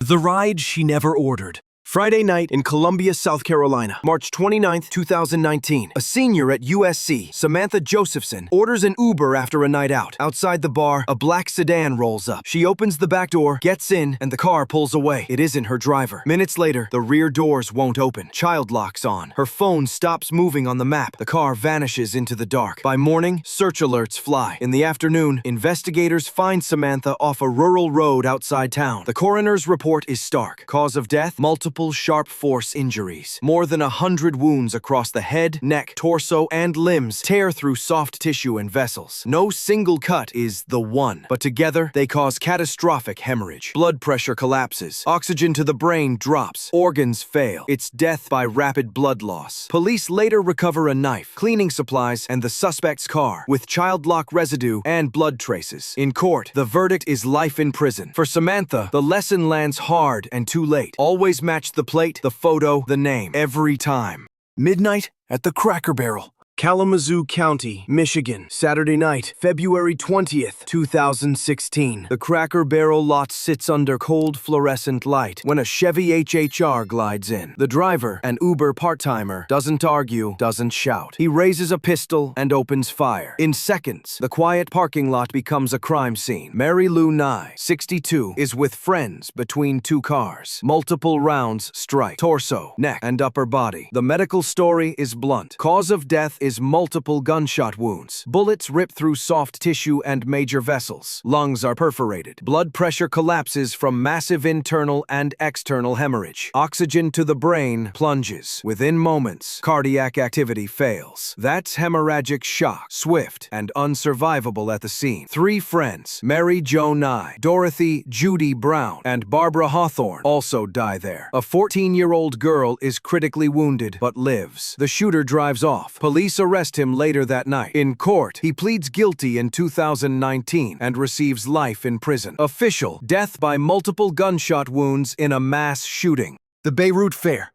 The ride she never ordered. Friday night in Columbia, South Carolina, March 29, 2019. A senior at USC, Samantha Josephson, orders an Uber after a night out. Outside the bar, a black sedan rolls up. She opens the back door, gets in, and the car pulls away. It isn't her driver. Minutes later, the rear doors won't open. Child locks on. Her phone stops moving on the map. The car vanishes into the dark. By morning, search alerts fly. In the afternoon, investigators find Samantha off a rural road outside town. The coroner's report is stark. Cause of death, multiple sharp force injuries. More than 100 wounds across the head, neck, torso, and limbs tear through soft tissue and vessels. No single cut is the one, but together they cause catastrophic hemorrhage. Blood pressure collapses. Oxygen to the brain drops. Organs fail. It's death by rapid blood loss. Police later recover a knife, cleaning supplies, and the suspect's car, with child lock residue and blood traces. In court, the verdict is life in prison. For Samantha, the lesson lands hard and too late. Always match the plate, the photo, the name, every time. Midnight at the Cracker Barrel. Kalamazoo County, Michigan, Saturday night, February 20th, 2016. The Cracker Barrel lot sits under cold fluorescent light when a Chevy HHR glides in. The driver, an Uber part-timer, doesn't argue, doesn't shout. He raises a pistol and opens fire. In seconds, the quiet parking lot becomes a crime scene. Mary Lou Nye, 62, is with friends between two cars. Multiple rounds strike torso, neck, and upper body. The medical story is blunt. Cause of death is multiple gunshot wounds. Bullets rip through soft tissue and major vessels. Lungs are perforated. Blood pressure collapses from massive internal and external hemorrhage. Oxygen to the brain plunges. Within moments, cardiac activity fails. That's hemorrhagic shock, swift and unsurvivable at the scene. Three friends, Mary Jo Nye, Dorothy Judy Brown, and Barbara Hawthorne, also die there. A 14-year-old girl is critically wounded but lives. The shooter drives off. Police arrest him later that night. In court, he pleads guilty in 2019 and receives life in prison. Official: death by multiple gunshot wounds in a mass shooting. The Beirut Fare.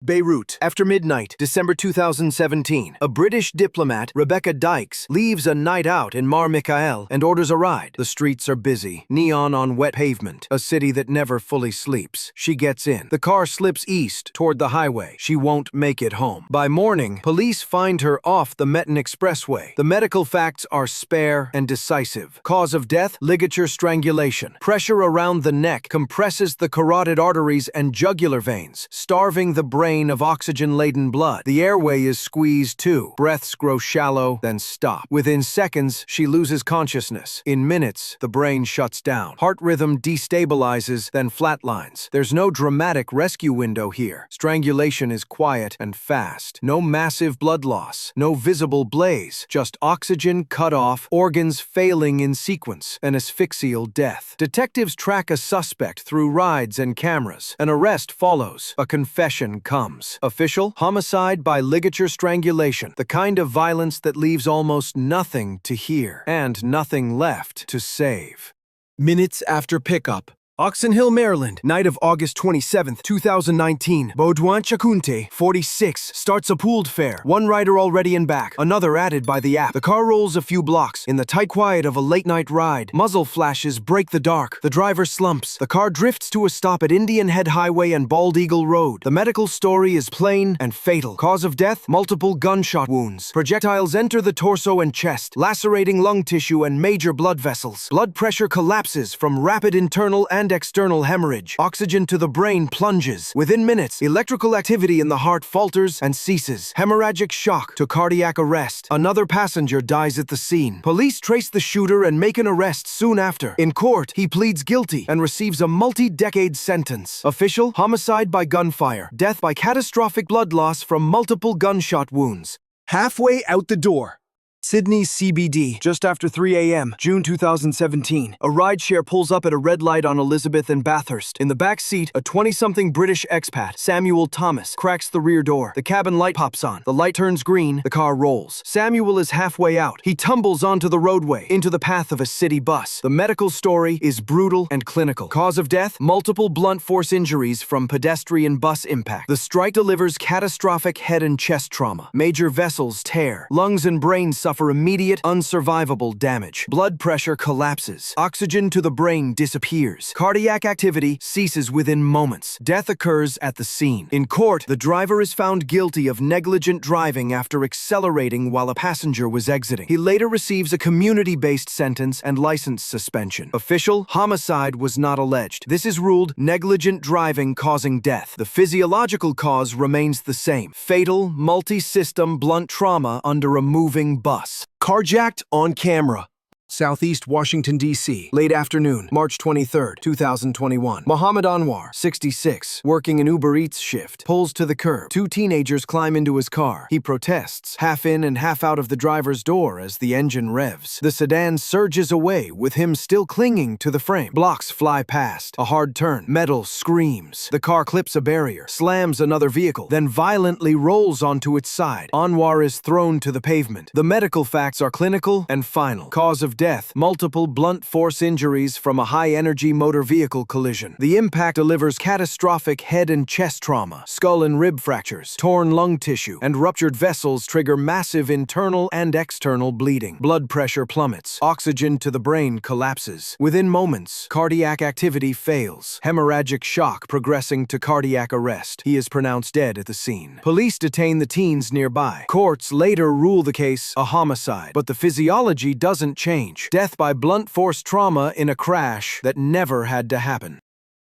Beirut. After midnight, December 2017, a British diplomat, Rebecca Dykes, leaves a night out in Mar Mikhael and orders a ride. The streets are busy, neon on wet pavement, a city that never fully sleeps. She gets in. The car slips east toward the highway. She won't make it home. By morning, police find her off the Meton Expressway. The medical facts are spare and decisive. Cause of death, ligature strangulation. Pressure around the neck compresses the carotid arteries and jugular veins, starving the brain of oxygen-laden blood. The airway is squeezed too. Breaths grow shallow, then stop. Within seconds, she loses consciousness. In minutes, the brain shuts down. Heart rhythm destabilizes, then flatlines. There's no dramatic rescue window here. Strangulation is quiet and fast. No massive blood loss. No visible blaze. Just oxygen cut off, organs failing in sequence. An asphyxial death. Detectives track a suspect through rides and cameras. An arrest follows. A confession comes. Official: homicide by ligature strangulation, the kind of violence that leaves almost nothing to hear and nothing left to save. Minutes after pickup. Oxon Hill, Maryland, night of August 27, 2019. Baudouin Chakunte, 46, starts a pooled fare. One rider already in back, another added by the app. The car rolls a few blocks. In the tight quiet of a late-night ride, muzzle flashes break the dark. The driver slumps. The car drifts to a stop at Indian Head Highway and Bald Eagle Road. The medical story is plain and fatal. Cause of death, multiple gunshot wounds. Projectiles enter the torso and chest, lacerating lung tissue and major blood vessels. Blood pressure collapses from rapid internal and external hemorrhage. Oxygen to the brain plunges. Within minutes, electrical activity in the heart falters and ceases. Hemorrhagic shock to cardiac arrest. Another passenger dies at the scene. Police trace the shooter and make an arrest soon after. In court, he pleads guilty and receives a multi-decade sentence. Official: homicide by gunfire. Death by catastrophic blood loss from multiple gunshot wounds. Halfway out the door. Sydney's CBD, just after 3 a.m., June 2017. A rideshare pulls up at a red light on Elizabeth and Bathurst. In the back seat, a 20-something British expat, Samuel Thomas, cracks the rear door. The cabin light pops on. The light turns green. The car rolls. Samuel is halfway out. He tumbles onto the roadway, into the path of a city bus. The medical story is brutal and clinical. Cause of death, multiple blunt force injuries from pedestrian bus impact. The strike delivers catastrophic head and chest trauma. Major vessels tear. Lungs and brain suffer suffer immediate, unsurvivable damage. Blood pressure collapses. Oxygen to the brain disappears. Cardiac activity ceases within moments. Death occurs at the scene. In court, the driver is found guilty of negligent driving after accelerating while a passenger was exiting. He later receives a community-based sentence and license suspension. Official homicide was not alleged. This is ruled negligent driving causing death. The physiological cause remains the same: fatal, multi-system blunt trauma under a moving bus. Carjacked on camera. Southeast Washington, D.C. Late afternoon, March 23, 2021. Mohammed Anwar, 66, working an Uber Eats shift, pulls to the curb. Two teenagers climb into his car. He protests, half in and half out of the driver's door as the engine revs. The sedan surges away, with him still clinging to the frame. Blocks fly past. A hard turn. Metal screams. The car clips a barrier, slams another vehicle, then violently rolls onto its side. Anwar is thrown to the pavement. The medical facts are clinical and final. Cause of death: multiple blunt force injuries from a high-energy motor vehicle collision. The impact delivers catastrophic head and chest trauma. Skull and rib fractures, torn lung tissue, and ruptured vessels trigger massive internal and external bleeding. Blood pressure plummets. Oxygen to the brain collapses. Within moments, cardiac activity fails. Hemorrhagic shock progressing to cardiac arrest. He is pronounced dead at the scene. Police detain the teens nearby. Courts later rule the case a homicide, but the physiology doesn't change. Death by blunt force trauma in a crash that never had to happen.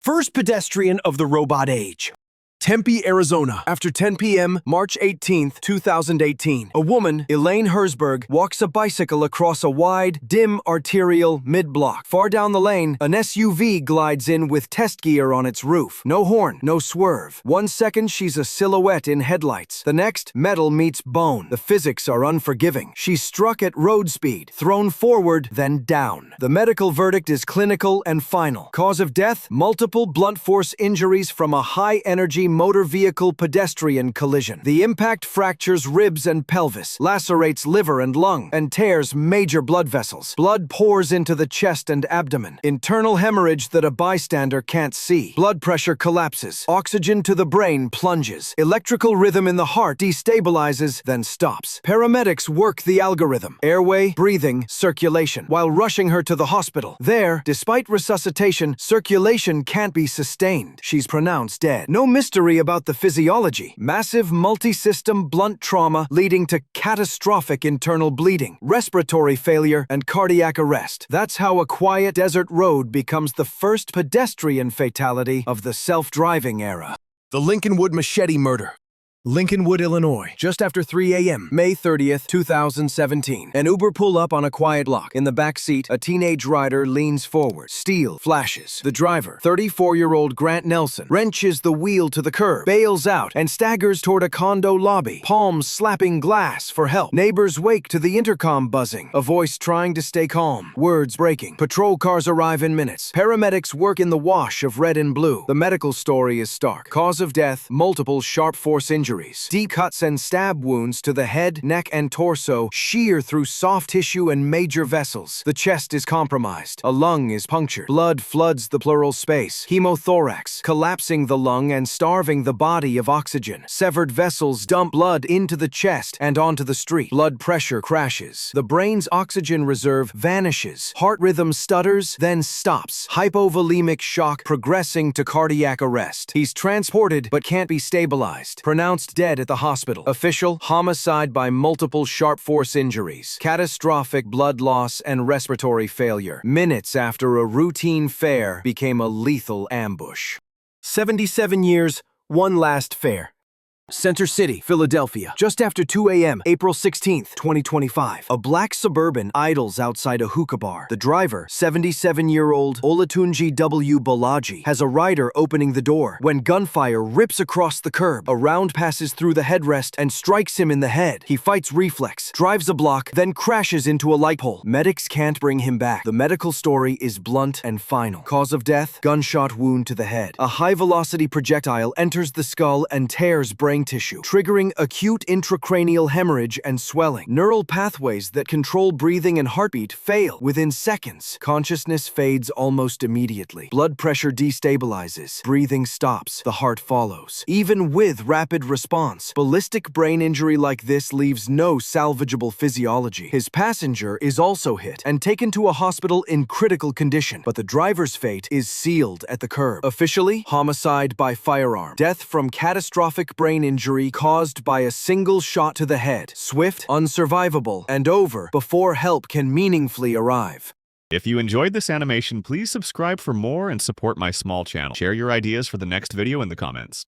First pedestrian of the robot age. Tempe, Arizona. After 10 p.m., March 18, 2018, a woman, Elaine Herzberg, walks a bicycle across a wide, dim arterial mid-block. Far down the lane, an SUV glides in with test gear on its roof. No horn, no swerve. 1 second, she's a silhouette in headlights. The next, metal meets bone. The physics are unforgiving. She's struck at road speed, thrown forward, then down. The medical verdict is clinical and final. Cause of death: multiple blunt force injuries from a high-energy motor vehicle pedestrian collision. The impact fractures ribs and pelvis, lacerates liver and lung, and tears major blood vessels. Blood pours into the chest and abdomen. Internal hemorrhage that a bystander can't see. Blood pressure collapses. Oxygen to the brain plunges. Electrical rhythm in the heart destabilizes, then stops. Paramedics work the algorithm: airway, breathing, circulation, while rushing her to the hospital. There, despite resuscitation, circulation can't be sustained. She's pronounced dead. No mystery about the physiology: massive multi-system blunt trauma leading to catastrophic internal bleeding, respiratory failure, and cardiac arrest. That's how a quiet desert road becomes the first pedestrian fatality of the self-driving era. The Lincolnwood Machete murder. Lincolnwood, Illinois. Just after 3 a.m., May 30th, 2017. An Uber pull up on a quiet block. In the back seat, a teenage rider leans forward. Steel flashes. The driver, 34-year-old Grant Nelson, wrenches the wheel to the curb, bails out, and staggers toward a condo lobby, palms slapping glass for help. Neighbors wake to the intercom buzzing, a voice trying to stay calm, words breaking. Patrol cars arrive in minutes. Paramedics work in the wash of red and blue. The medical story is stark. Cause of death: multiple sharp force injuries. Deep cuts and stab wounds to the head, neck, and torso shear through soft tissue and major vessels. The chest is compromised. A lung is punctured. Blood floods the pleural space. Hemothorax, collapsing the lung and starving the body of oxygen. Severed vessels dump blood into the chest and onto the street. Blood pressure crashes. The brain's oxygen reserve vanishes. Heart rhythm stutters, then stops. Hypovolemic shock progressing to cardiac arrest. He's transported but can't be stabilized. Pronounced dead at the hospital. Official: homicide by multiple sharp force injuries. Catastrophic blood loss and respiratory failure. Minutes after a routine fare became a lethal ambush. 77 years, one last fare. Center City, Philadelphia. Just after 2 a.m., April 16, 2025. A black Suburban idles outside a hookah bar. The driver, 77-year-old Olatunji W. Balaji, has a rider opening the door when gunfire rips across the curb. A round passes through the headrest and strikes him in the head. He fights reflex, drives a block, then crashes into a light pole. Medics can't bring him back. The medical story is blunt and final. Cause of death: gunshot wound to the head. A high-velocity projectile enters the skull and tears brain brain tissue, triggering acute intracranial hemorrhage and swelling. Neural pathways that control breathing and heartbeat fail within seconds. Consciousness fades almost immediately. Blood pressure destabilizes. Breathing stops. The heart follows. Even with rapid response, ballistic brain injury like this leaves no salvageable physiology. His passenger is also hit and taken to a hospital in critical condition, but the driver's fate is sealed at the curb. Officially, homicide by firearm. Death from catastrophic brain injury caused by a single shot to the head. Swift, unsurvivable, and over before help can meaningfully arrive. If you enjoyed this animation, please subscribe for more and support my small channel. Share your ideas for the next video in the comments.